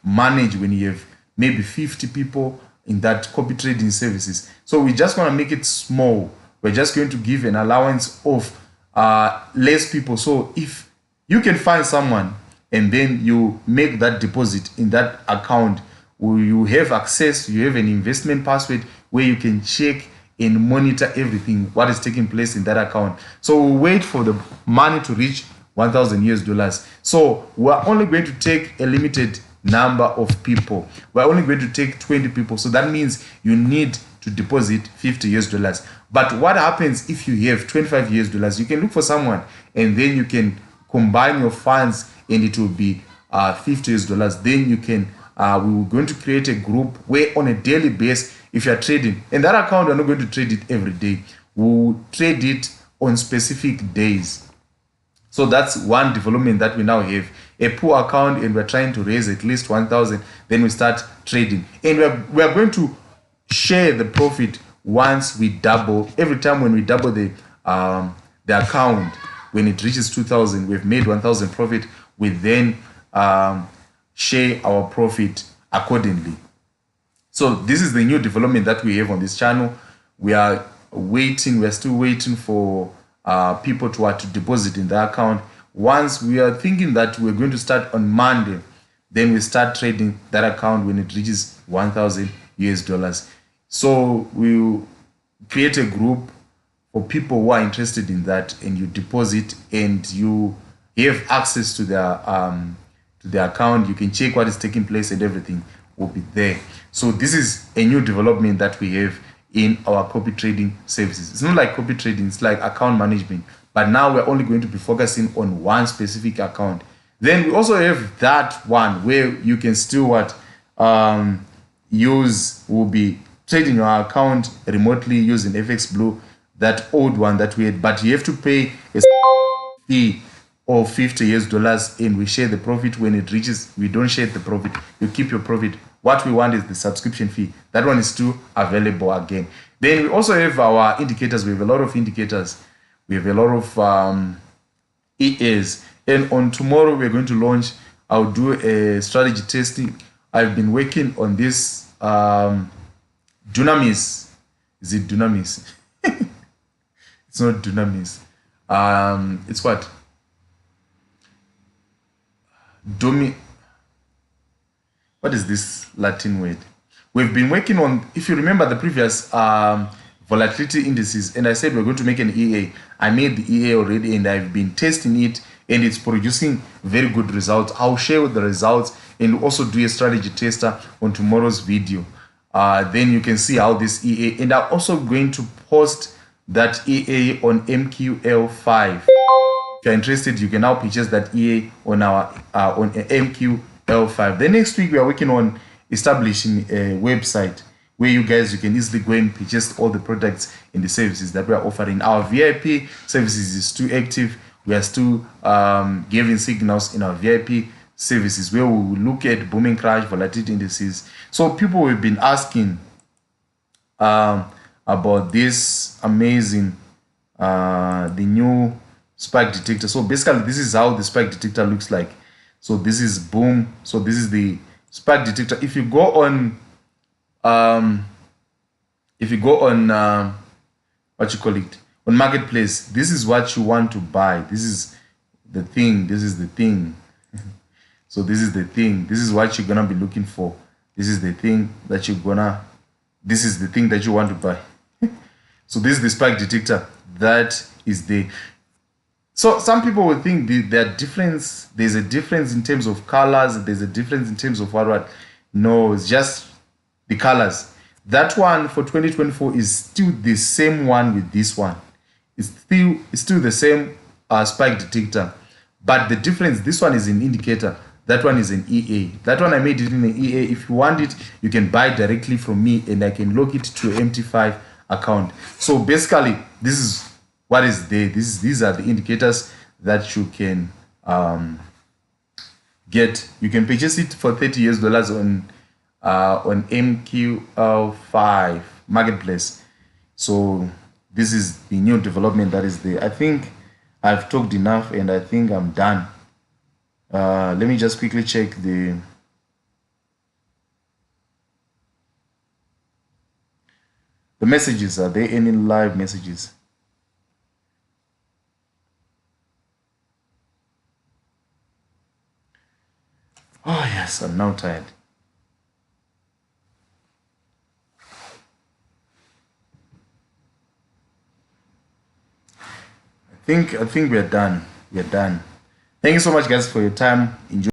manage when you have maybe 50 people in that copy trading services. So we just want to make it small. We're just going to give an allowance of less people. So if you can find someone and then you make that deposit in that account, you have access, you have an investment password where you can check and monitor everything, what is taking place in that account. So we'll wait for the money to reach $1,000. So we're only going to take a limited number of people. We're only going to take 20 people. So that means you need to deposit $50. But what happens if you have $25? You can look for someone and then you can combine your funds and it will be $50. Then you can, we're going to create a group where on a daily basis, if you're trading, and that account, we're not going to trade it every day. We'll trade it on specific days. So that's one development that we now have. a poor account and we're trying to raise at least 1,000, then we start trading. And we're going to share the profit once we double. Every time when we double the account, when it reaches 2,000, we've made 1,000 profit. We then share our profit accordingly. So this is the new development that we have on this channel. We are waiting. We're still waiting for people to deposit in the account. Once we are thinking that we're going to start on Monday, then we start trading that account when it reaches 1,000 US dollars. So we'll create a group for people who are interested in that, and you deposit and you have access to their account. You can check what is taking place and everything will be there. So this is a new development that we have in our copy trading services. It's not like copy trading, it's like account management, but now we're only going to be focusing on one specific account. Then we also have that one where you can still will be trading your account remotely using FX Blue, that old one that we had, but you have to pay a fee of $50 and we share the profit. When it reaches, we don't share the profit, you keep your profit. What we want is the subscription fee. That one is still available again. Then we also have our indicators. We have a lot of indicators. We have a lot of EAs. And on tomorrow, we're going to launch, I'll do a strategy testing. I've been working on this Dunamis. Is it Dunamis? It's not Dunamis. It's what? What is this Latin word? We've been working on, if you remember the previous volatility indices, and I said we're going to make an EA. I made the EA already and I've been testing it and it's producing very good results. I'll share the results and also do a strategy tester on tomorrow's video. Then you can see how this EA, and I'm also going to post that EA on MQL5. If you're interested, you can now purchase that EA on our on MQL5. The next week we are working on establishing a website where you can easily go and purchase all the products and the services that we are offering. Our VIP services is still active. We are still giving signals in our VIP services where we will look at booming crash volatility indices. So people have been asking about this amazing the new spike detector. So basically this is how the spike detector looks like. So this is boom. So this is the spike detector. If you go on what you call it, on marketplace, this is what you want to buy. This is the thing. This is the thing. So this is the thing. This is what you're gonna be looking for. This is the thing that this is the thing that you want to buy. So this is the spike detector. That is the. So some people will think there's a difference in terms of colors, there's a difference in terms of what. No, it's just the colors. That one for 2024 is still the same one with this one. It's still the same spike detector. But the difference, this one is an indicator, that one is an EA. That one I made it in an EA. If you want it, you can buy directly from me and I can log it to an MT5 account. So basically, this is what is there. These are the indicators that you can get. You can purchase it for $30 on MQL5 marketplace. So this is the new development that is there. I think I've talked enough and I think I'm done. Let me just quickly check the messages. Are there any live messages? Oh yes, I'm now tired. I think we are done. We are done. Thank you so much, guys, for your time. Enjoy.